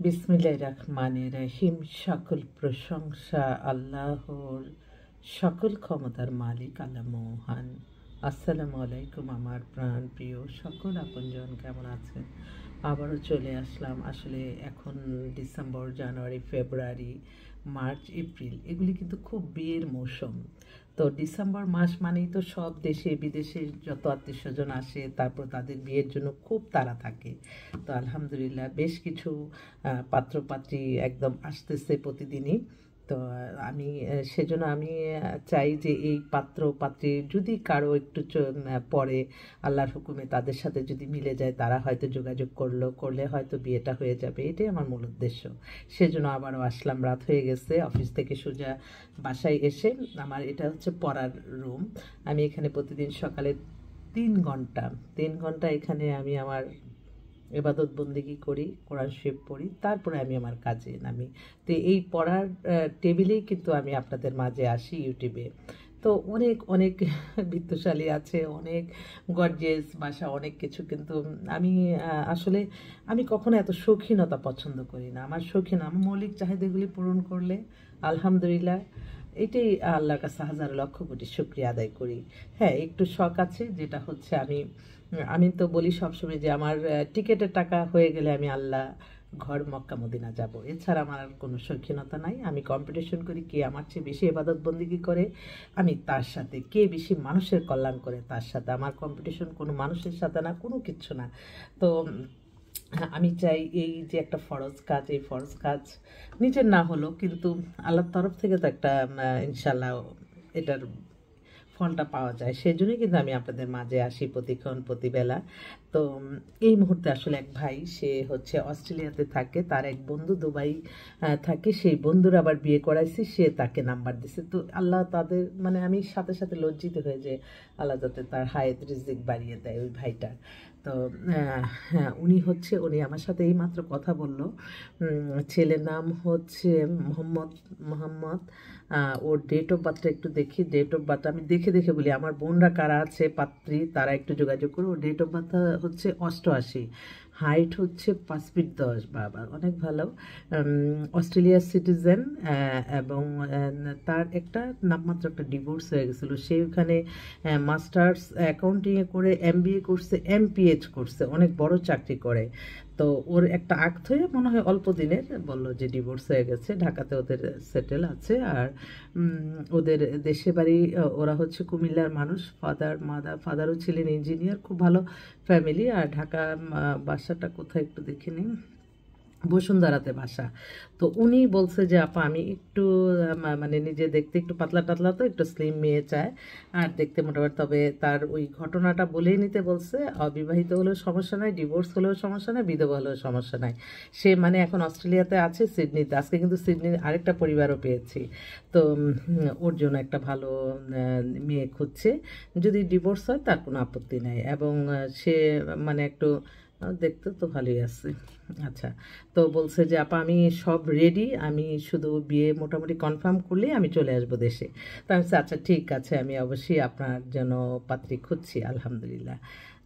বিসমিল্লাহির রহমানির রহিম। সকল প্রশংসা আল্লাহর, সকল ক্ষমতার মালিক আল্লাহ মহান। আসসালামু আলাইকুম আমার প্রাণ প্রিয় সকল আপনজন, কেমন আছেন? আবারও চলে আসলাম। আসলে এখন ডিসেম্বর, জানুয়ারি, ফেব্রুয়ারি, মার্চ, এপ্রিল এগুলি কিন্তু খুব বিয়ের মৌসুম। তো ডিসেম্বর মাস মানেই তো সব দেশে বিদেশে যত আত্মীয় স্বজন আসে, তারপর তাদের বিয়ের জন্য খুব তাড়া থাকে। তো আলহামদুলিল্লাহ বেশ কিছু পাত্রপাত্রী একদম আসতেছে প্রতিদিনই। তো আমি সেজন্য আমি চাই যে এই পাত্র পাত্রী যদি কারো একটু পরে আল্লাহর হুকুমে তাদের সাথে যদি মিলে যায়, তারা হয়তো যোগাযোগ করলে হয়তো বিয়েটা হয়ে যাবে। এটাই আমার মূল উদ্দেশ্য। সেজন্য আবারও আসলাম, রাত হয়ে গেছে। অফিস থেকে সোজা বাসায় এসে আমার এটা হচ্ছে পড়ার রুম। আমি এখানে প্রতিদিন সকালে 3 ঘন্টা এখানে আমি আমার ইবাদত বন্দেগী করি, কোরআন শরীফ পড়ি, তারপরে আমি আমার কাজে নামি। তো এই পড়ার টেবিলেই কিন্তু আমি আপনাদের মাঝে আসি ইউটিউবে। তো অনেক অনেক বিত্তশালী আছে, অনেক গর্জিয়াস বাসা, অনেক কিছু। কিন্তু আমি আসলে আমি কখনো এত শৌখিনতা পছন্দ করি না। আমার আমার মৌলিক চাহিদাগুলি পূরণ করলে আলহামদুলিল্লাহ, এটাই আল্লাহর কাছে হাজার লক্ষ কোটি শুকরিয়া আদায় করি। হ্যাঁ, একটু শখ আছে, যেটা হচ্ছে আমি আমি তো বলি সবসময় যে আমার টিকেটের টাকা হয়ে গেলে আমি আল্লাহ ঘর মক্কা মদিনা যাব। এছাড়া আমার আর কোনো শৌখিনতা নাই। আমি কম্পিটিশন করি কে আমার চেয়ে বেশি ইবাদত বন্দেগী করে, আমি তার সাথে। কে বেশি মানুষের কল্যাণ করে, তার সাথে। আমার কম্পিটিশন কোনো মানুষের সাথে না, কোনো কিচ্ছু না। তো আমি চাই এই যে একটা ফরজ কাজ, এই ফরজ কাজ নিজের না হলো কিন্তু আল্লাহর তরফ থেকে তো একটা ইনশাল্লাহ এটার ফলটা পাওয়া যায়। সেই জন্যই কিন্তু আমি আপনাদের মাঝে আসি প্রতিক্ষণ প্রতিবেলা। তো এই মুহূর্তে আসলে এক ভাই, সে হচ্ছে অস্ট্রেলিয়াতে থাকে, তার এক বন্ধু দুবাই থাকে। সেই বন্ধুর আবার বিয়ে করাইছি, সে তাকে নাম্বার দিছে। তো আল্লাহ তাদের মানে আমি সাথে সাথে লজ্জিত হয়ে যে আল্লাহ যাতে তার হায়াত রিজিক বাড়িয়ে দেয় ওই ভাইটার। তো হ্যাঁ, উনি আমার সাথে এইমাত্র কথা বলল। ছেলের নাম হচ্ছে মোহাম্মদ মোহাম্মদ ওর ডেট অফ বার্থটা একটু দেখি। ডেট অফ বার্থ আমি দেখে দেখে বলি, আমার বোনরা কারা আছে পাত্রী, তারা একটু যোগাযোগ করো। ওর ডেট অফ বার্থ হচ্ছে 88, হাইট হচ্ছে 5 ফিট 10। বাবা, অনেক ভালো। অস্ট্রেলিয়ার সিটিজেন। এবং তার একটা নামমাত্র একটা ডিভোর্স হয়ে গেছিলো। সে ওখানে মাস্টার্স অ্যাকাউন্টিংয়ে করে MBA করছে, MPH করছে, অনেক বড় চাকরি করে। তো ওর একটা আক্ট হয়ে মনে হয় অল্প দিনের বলল যে ডিভোর্স হয়ে গেছে। ঢাকাতে ওদের সেটেল আছে। আর ওদের দেশে বাড়ি, ওরা হচ্ছে কুমিল্লার মানুষ। ফাদারও ছিলেন ইঞ্জিনিয়ার, খুব ভালো ফ্যামিলি। আর ঢাকা বাসাটা কোথায় একটু দেখে নিই, বসুন্ধরাতে বাসা। তো উনি বলছে যে আপা আমি একটু মানে নিজে দেখতে একটু পাতলা টাতলা, তো একটু স্লিম মেয়ে চায়, আর দেখতে মোটামুটি। তবে তার ওই ঘটনাটা বলেই নিতে বলছে, অবিবাহিত হলেও সমস্যা নাই, ডিভোর্স হলেও সমস্যা নাই, বিধবা হলেও সমস্যা নাই। সে মানে এখন অস্ট্রেলিয়াতে আছে, সিডনিতে। আজকে কিন্তু সিডনির আরেকটা পরিবারও পেয়েছি। তো ওর জন্য একটা ভালো মেয়ে খুঁজছে। যদি ডিভোর্স হয় তার কোনো আপত্তি নাই। এবং সে মানে একটু দেখতে তো ভালোই আছে। আচ্ছা, তো বলছে যে আপা আমি সব রেডি, আমি শুধু বিয়ে মোটামুটি কনফার্ম করলে আমি চলে আসবো দেশে। তো আমি বলছি, আচ্ছা ঠিক আছে, আমি অবশ্যই আপনার জন্য পাত্রী খুঁজছি। আলহামদুলিল্লাহ।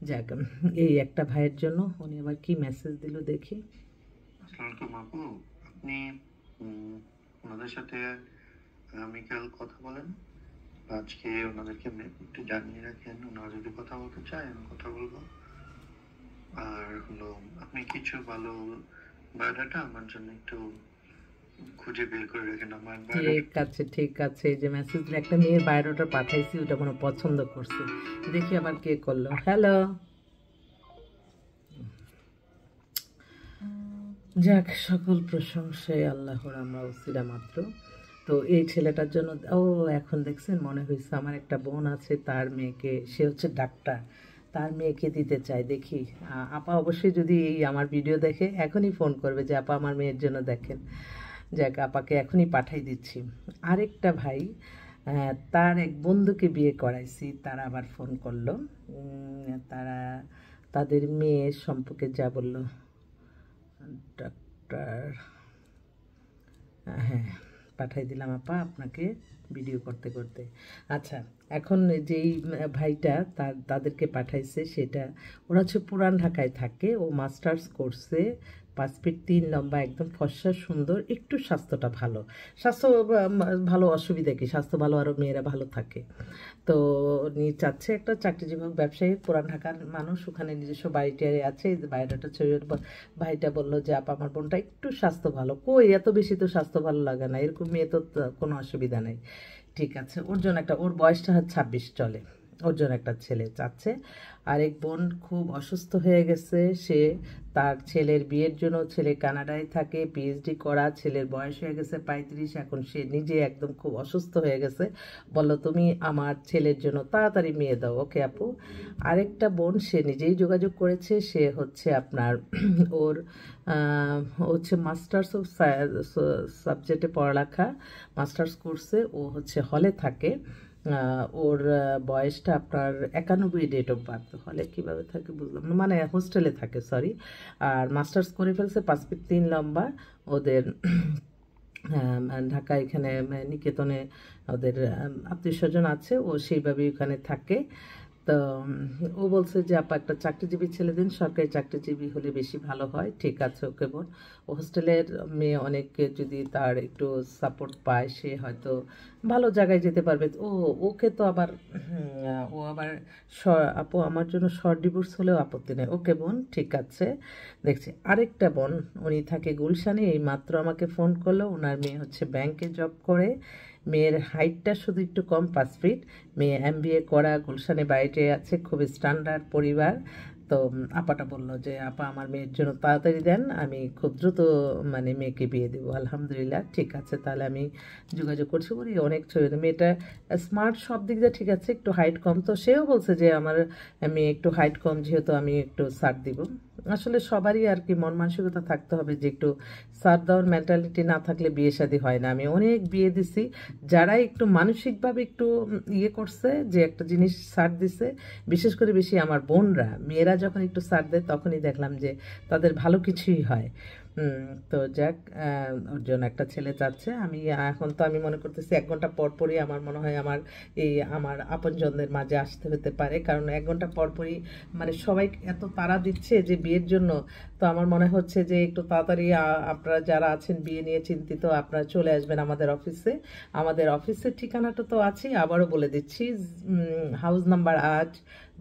যাক, এই একটা ভাইয়ের জন্য। উনি আবার কি মেসেজ দিল দেখি। আসসালামু আলাইকুম আপু, আপনি ওনাদের সাথে আগামীকাল কথা বলেন। আজকে ওনাদেরকে একটু জানিয়ে রাখেন, ওনারা যদি কথা বলতে চায় আমি কথা বলবো। আর হলো আপনি কিছু ভালো বায়োডাটা আমার জন্য একটু খুঁজে বের করে রাখেন। আমার ঠিক আছে ঠিক আছে, এই যে মেসেজ দিলে একটা মেয়ের বায়োডাটা পাঠাইছি, ওটা মনে পছন্দ করছে। দেখি আবার কে করলো। হ্যালো। যাক, সকল প্রশংসাই আল্লাহর, আমরা ওসিলা মাত্র। তো এই ছেলেটার জন্য এখন দেখছেন, মনে হয়েছে আমার একটা বোন আছে, তার মেয়েকে, সে হচ্ছে ডাক্তার, তার মেয়েকে দিতে চাই। দেখি আপা অবশ্যই যদি এই আমার ভিডিও দেখে এখনই ফোন করবে যে আপা আমার মেয়ের জন্য দেখেন। যাক, আপাকে এখনই পাঠাই দিচ্ছি। আরেকটা ভাই, তার এক বন্ধুকে বিয়ে করাইছি, তারা আবার ফোন করলো। তারা তাদের মেয়ের সম্পর্কে যা বললো। ডাক্তার, হ্যাঁ, পাঠাই দিলাম আপা আপনাকে ভিডিও করতে করতে। আচ্ছা, এখন যেই ভাইটা তাদেরকে পাঠাইছে, সেটা ওরা হচ্ছে পুরান ঢাকায় থাকে, ও মাস্টার্স করছে, 5 ফিট 3 লম্বা, একদম ফর্সা সুন্দর, একটু স্বাস্থ্যটা ভালো। স্বাস্থ্য ভালো, অসুবিধা কি, স্বাস্থ্য ভালো আরও মেয়েরা ভালো থাকে। তো উনি চাচ্ছে একটা চাকরিজীবী ব্যবসায়ী, পুরান ঢাকার মানুষ, ওখানে নিজস্ব বাড়ি টাড়ি আছে। এই যে বায়োডাটা ছবি ভাইটা বললো যে আপা আমার বোনটা একটু স্বাস্থ্য ভালো। কই এত বেশি তো স্বাস্থ্য ভালো লাগে না, এরকম মেয়ে তো কোনো অসুবিধা নেই। ঠিক আছে, ওর জন্য একটা, ওর বয়সটা 26 চলে, ওর জন্য একটা ছেলে চাচ্ছে। আরেক বোন খুব অসুস্থ হয়ে গেছে, সে তার ছেলের বিয়ের জন্য, ছেলে কানাডায় থাকে, পিএইচডি করা, ছেলের বয়স হয়ে গেছে 35, এখন সে নিজে একদম খুব অসুস্থ হয়ে গেছে। বললো তুমি আমার ছেলের জন্য তাড়াতাড়ি মেয়ে দাও। ওকে আপু। আরেকটা বোন সে নিজেই যোগাযোগ করেছে, সে হচ্ছে আপনার ওর হচ্ছে মাস্টার্স অফ সাবজেক্টে পড়ালেখা, মাস্টার্স কোর্সে, ও হচ্ছে হলে থাকে। ওর বয়সটা আপনার 91, ডেট অফ বার্থ। হলে কীভাবে থাকে বুঝলাম না, মানে হোস্টেলে থাকে, সরি। আর মাস্টার্স করে ফেলছে, 5 ফিট 3 লম্বা। ওদের ঢাকা এখানে নিকেতনে ওদের আত্মীয় স্বজন আছে, ও সেইভাবেই ওখানে থাকে। তো ও বলছে যে আপা একটা চাকরিজীবী ছেলে দিন, সরকারি চাকরিজীবী হলে বেশি ভালো হয়। ঠিক আছে, ওকে বোন। ও হোস্টেলের মেয়ে, অনেকে যদি তার একটু সাপোর্ট পায় সে হয়তো ভালো জায়গায় যেতে পারবে। ওকে তো আবার ও আবার আপু আমার জন্য শর্ট ডিভোর্স হলেও আপত্তি নেই। ওকে বোন, ঠিক আছে। দেখছি আরেকটা বোন, উনি থাকে গুলশানে, এই মাত্র আমাকে ফোন করলো। ওনার মেয়ে হচ্ছে ব্যাংকে জব করে, মেয়ের হাইটটা শুধু একটু কম, 5 ফিট। মেয়ে এমবিএ করা, গুলশানে বাড়িতে আছে, খুব স্ট্যান্ডার্ড পরিবার। তো আপাটা বললো যে আপা আমার মেয়ের জন্য তাড়াতাড়ি দেন, আমি খুব দ্রুত মানে মেয়েকে বিয়ে দেবো। আলহামদুলিল্লাহ, ঠিক আছে, তাহলে আমি যোগাযোগ করছি। বলি অনেক ছবি, মেয়েটা স্মার্ট, সব দিক দিয়ে ঠিক আছে, একটু হাইট কম। তো সেও বলছে যে আমার মেয়ে একটু হাইট কম, যেহেতু আমি একটু ছাড় দিব। আসলে সবারই আর কি মন মানসিকতা থাকতে হবে যে একটু ছাড় দেওয়ার মেন্টালিটি না থাকলে বিয়ে শাদী হয় না। আমি অনেক বিয়ে দিছি, যারা একটু মানসিকভাবে একটু ইয়ে করছে, যে একটা জিনিস ছাড় দিছে, বিশেষ করে বেশি আমার বোনরা, মেয়েরা যখন একটু ছাড় দেয় তখনই দেখলাম যে তাদের ভালো কিছুই হয়। তো যাক, ওর জন্য একটা ছেলে চাচ্ছে। আমি এখন তো আমি মনে করতেছি 1 ঘন্টা পর পরই আমার মনে হয় আমার আপনজনদের মাঝে আসতে হতে পারে, কারণ 1 ঘন্টা পর পরই মানে সবাই এত তাড়া দিচ্ছে যে বিয়ের জন্য। তো আমার মনে হচ্ছে যে একটু তাড়াতাড়ি আপনারা যারা আছেন বিয়ে নিয়ে চিন্তিত, আপনারা চলে আসবেন আমাদের অফিসে। আমাদের অফিসের ঠিকানাটা তো আছে, আবারও বলে দিচ্ছি, house number 8,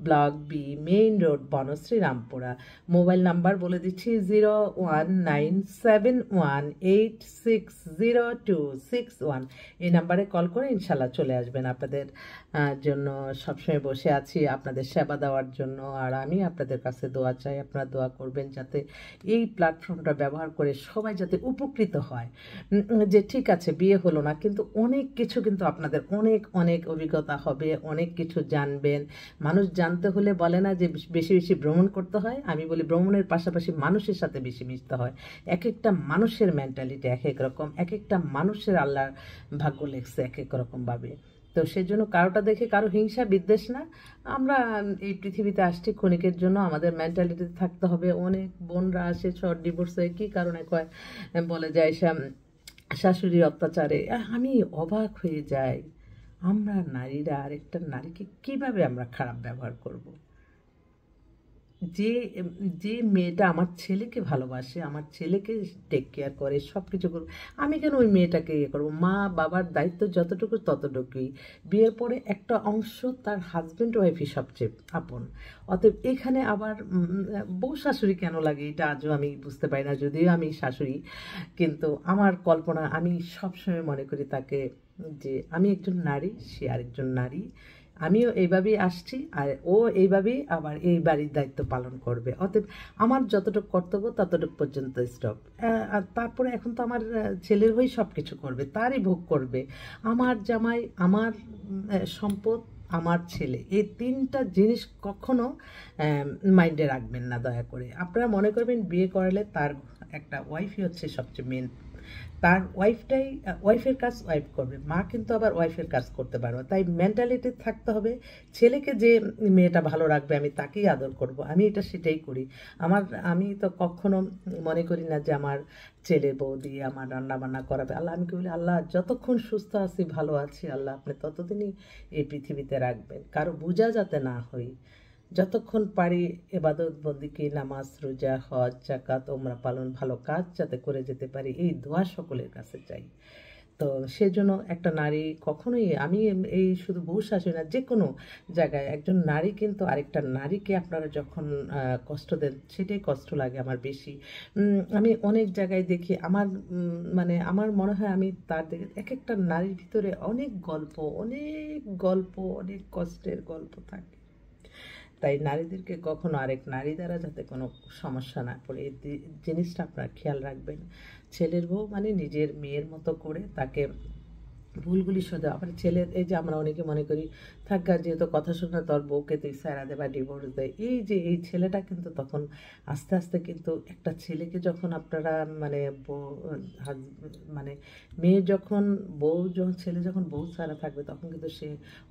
block B, main road, Banasree, Rampura. Mobile number বলে দিচ্ছি 01971860261। এই নাম্বারে কল করে ইনশাল্লাহ চলে আসবেন। আপনাদের জন্য সবসময় বসে আছি আপনাদের সেবা দেওয়ার জন্য, আর আমি আপনাদের কাছে দোয়া চাই, আপনারা দোয়া করবেন যাতে এই প্ল্যাটফর্মটা ব্যবহার করে সবাই যাতে উপকৃত হয়। যে ঠিক আছে বিয়ে হলো না, কিন্তু অনেক কিছু কিন্তু আপনাদের অনেক অনেক অভিজ্ঞতা হবে, অনেক কিছু জানবেন। মানুষ জানতে হলে বলে না যে বেশি বেশি ভ্রমণ করতে হয়, আমি বলি ভ্রমণের পাশাপাশি মানুষের সাথে বেশি মিশতে হয়। এক একটা মানুষের মেন্টালিটি এক এক রকম, এক একটা মানুষের আল্লাহর ভাগ্য লেখছে এক এক রকমভাবে। তো সেজন্য কারোটা দেখে কারো হিংসা বিদ্বেষ না। আমরা এই পৃথিবীতে আসছি ক্ষণিকের জন্য, আমাদের মেন্টালিটিতে থাকতে হবে। অনেক বোনরা আসে শর্ট ডিভোর্স হয়ে, কী কারণে কয় বলে যায় শাশুড়ির অত্যাচারে। আমি অবাক হয়ে যাই, আমরা নারীরা আরেকটা নারীকে কিভাবে আমরা খারাপ ব্যবহার করব? যে যে মেয়েটা আমার ছেলেকে ভালোবাসে, আমার ছেলেকে টেক কেয়ার করে, সব কিছু করবে, আমি কেন ওই মেয়েটাকে ইয়ে করবো? মা বাবার দায়িত্ব যতটুকু ততটুকুই। বিয়ের পরে একটা অংশ তার হাজব্যান্ড ওয়াইফই সবচেয়ে আপন। অতএব এখানে আবার বউ শাশুড়ি কেন লাগে এটা আজও আমি বুঝতে পারি না, যদিও আমি শাশুড়ি। কিন্তু আমার কল্পনা, আমি সবসময় মনে করি তাকে যে আমি একজন নারী, সে আরেকজন নারী, আমিও এইভাবেই আসছি, আর ও এইভাবেই আবার এই বাড়ির দায়িত্ব পালন করবে। অতএব আমার যতটুকু কর্তব্য ততটুকু পর্যন্ত স্টপ। আর তারপরে এখন তো আমার ছেলের হয়ে সব কিছু করবে, তারই ভোগ করবে। আমার জামাই, আমার সম্পদ, আমার ছেলে, এই 3টা জিনিস কখনো মাইন্ডে রাখবেন না দয়া করে। আপনারা মনে করবেন বিয়ে করালে তার একটা ওয়াইফই হচ্ছে সবচেয়ে মেন, তার ওয়াইফের কাজ ওয়াইফ করবে, মা কিন্তু আবার ওয়াইফের কাজ করতে পারবে। তাই মেন্টালিটি থাকতে হবে, ছেলেকে যে মেয়েটা ভালো রাখবে আমি তাকেই আদর করব। আমি এটা সেটাই করি। আমি তো কখনো মনে করি না যে আমার ছেলে বউ দিয়ে আমার রান্না বান্না করাবে। আমি কি বলি, আল্লাহ যতক্ষণ সুস্থ আছি, ভালো আছি, আল্লাহ আপনি ততদিনই এই পৃথিবীতে রাখবেন, কারো বোঝা যাতে না হই। যতক্ষণ পারি এবাদত বন্দিকে, নামাজ, রোজা, হজ, জাকাত, ওমরা পালন, ভালো কাজ যাতে করে যেতে পারি, এই দোয়া সকলের কাছে চাই। তো সেজন্য একটা নারী কখনোই, আমি এই শুধু বউ শাশুড়ি না, যে কোনো জায়গায় একজন নারী কিন্তু আরেকটা নারীকে আপনারা যখন কষ্ট দেন, সেটাই কষ্ট লাগে আমার বেশি। আমি অনেক জায়গায় দেখি আমার মানে আমার মনে হয় আমি তার দেখে এক একটা নারীর ভিতরে অনেক গল্প, অনেক গল্প, অনেক কষ্টের গল্প থাকে। তাই নারীদেরকে কখনো আরেক নারী দ্বারা যাতে কোনো সমস্যা না পড়ে, এই জিনিসটা আপনারা খেয়াল রাখবেন। ছেলের বউ মানে নিজের মেয়ের মতো করে তাকে ভুলগুলি শোধরা। আবার ছেলের, এই যে আমরা অনেকে মনে করি থাকা যেহেতু কথা শুনে তোর বউকে তুই স্যারা দে বা ডিভোর্স দেয়, এই যে এই ছেলেটা কিন্তু তখন আস্তে আস্তে কিন্তু একটা ছেলেকে যখন আপনারা মানে মানে মেয়ে যখন ছেলে যখন বউ ছাড়া থাকবে তখন কিন্তু সে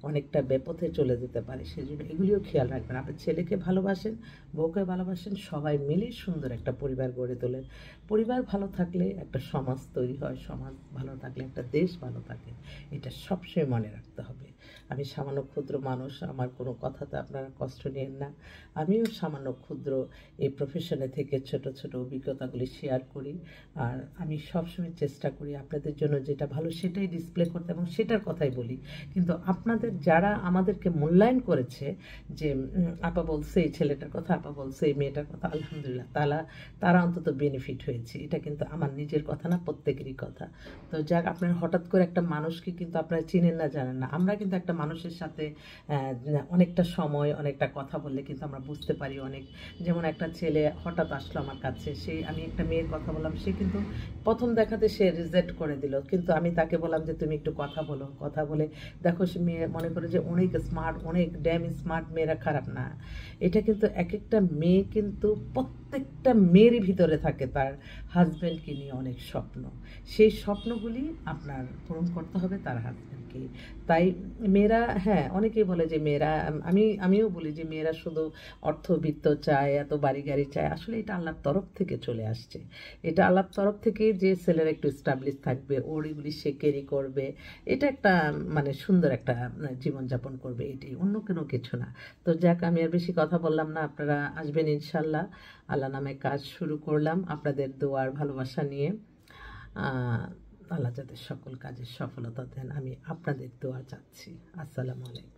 অনেকটা বেপথে চলে যেতে পারে। সেই জন্য এগুলিও খেয়াল রাখবেন। আপনি ছেলেকে ভালোবাসেন, বউকে ভালোবাসেন, সবাই মিলে সুন্দর একটা পরিবার গড়ে তোলেন। পরিবার ভালো থাকলে একটা সমাজ তৈরি হয়, সমাজ ভালো থাকলে একটা দেশ ভালো থাকে। এটা সবসময় মনে রাখতে হবে। আমি সামান্য ক্ষুদ্র মানুষ, আমার কোনো কথাতে আপনারা কষ্ট নেন না। আমিও সামান্য ক্ষুদ্র এই প্রফেশনে থেকে ছোট ছোট অভিজ্ঞতাগুলি শেয়ার করি। আর আমি সবসময় চেষ্টা করি আপনাদের জন্য যেটা ভালো সেটাই ডিসপ্লে করতে এবং সেটার কথাই বলি। কিন্তু আপনাদের যারা আমাদেরকে মূল্যায়ন করেছে, যে আপা বলছে এই ছেলেটার কথা, আপা বলছে এই মেয়েটার কথা, আলহামদুলিল্লাহ তারা অন্তত বেনিফিট হয়েছে। এটা কিন্তু আমার নিজের কথা না, প্রত্যেকেরই কথা। তো যাক, আপনার হঠাৎ করে একটা মানুষকে কিন্তু আপনারা চিনেন না, জানেন না। আমরা কিন্তু একটা মানুষের সাথে অনেকটা সময় অনেকটা কথা বললে কিন্তু আমরা বুঝতে পারি অনেক। যেমন একটা ছেলে হঠাৎ আসলো আমার কাছে, আমি একটা মেয়ের কথা বললাম, সে কিন্তু প্রথম দেখাতে সে রিজেক্ট করে দিল, কিন্তু আমি তাকে বললাম যে তুমি একটু কথা বলো। কথা বলে দেখো, সে মেয়ে মনে করে যে অনেক স্মার্ট, অনেক ড্যাম স্মার্ট, মেয়েরা খারাপ না। এটা কিন্তু এক একটা মেয়ে কিন্তু প্রত্যেকটা মেয়েরই ভিতরে থাকে তার হাজব্যান্ডকে নিয়ে অনেক স্বপ্ন। সেই স্বপ্নগুলি আপনার পূরণ করতে হবে তার হাজব্যান্ডকে। তাই মেয়েরা, হ্যাঁ অনেকেই বলে যে মেয়েরা, আমিও বলি যে মেয়েরা শুধু অর্থবিত্ত চায়, এত বাড়ি গাড়ি চায়। আসলে এটা আল্লাহর তরফ থেকে চলে আসছে। এটা আল্লাহর তরফ থেকে যে ছেলেরা একটু এস্টাবলিশ থাকবে, ওর এগুলি সে ক্যারি করবে, এটা একটা মানে সুন্দর একটা জীবনযাপন করবে, এটাই, অন্য কোনো কিছু না। তো যাক, আমি আর বেশি কথা বললাম না, আপনারা আসবেন ইনশাল্লাহ। আল্লাহ নামে কাজ শুরু করলাম আপনাদের দোয়ার ভালোবাসা নিয়ে। আল্লাহ যাদের সকল কাজের সফলতা দেন, আমি আপনাদের দোয়া চাচ্ছি। আসসালামু আলাইকুম।